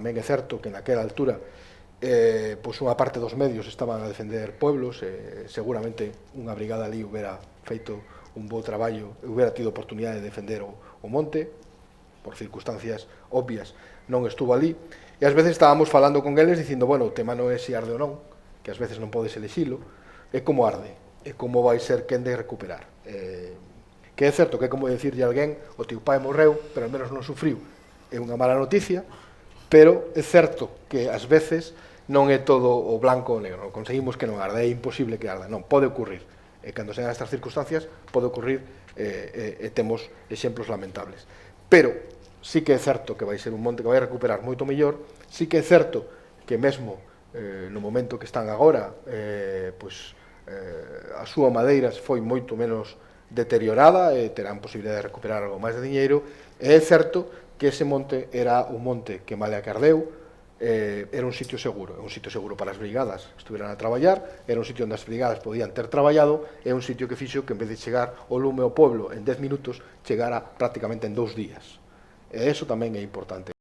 tamén é certo que naquela altura pois unha parte dos medios estaban a defender pueblos, seguramente unha brigada ali hubiera feito un bo traballo, hubiera tido oportunidade de defender o monte, por circunstancias obvias non estuvo ali, e ás veces estábamos falando con eles dicindo, bueno, o tema non é se arde ou non, que ás veces non podes elexilo, é como arde, é como vai ser quen de recuperar. Que é certo que é como decirlle a alguén, o teu pai morreu, pero ao menos non sufriu, é unha mala noticia, pero é certo que ás veces non é todo o blanco ou negro, non conseguimos que non arde, é imposible que arda, non, pode ocurrir, e cando sean estas circunstancias pode ocurrir, e temos exemplos lamentables, pero sí que é certo que vai ser un monte que vai recuperar moito mellor, sí que é certo que mesmo no momento que están agora, a súa madeira foi moito menos deteriorada e terán posibilidade de recuperar algo máis de diñeiro, e é certo que ese monte era un monte que malia que ardeu, era un sitio seguro para as brigadas que estuveran a traballar, era un sitio onde as brigadas podían ter traballado, é un sitio que fixo que en vez de chegar o lume ao pueblo en 10 minutos, chegara prácticamente en 2 días, e eso tamén é importante.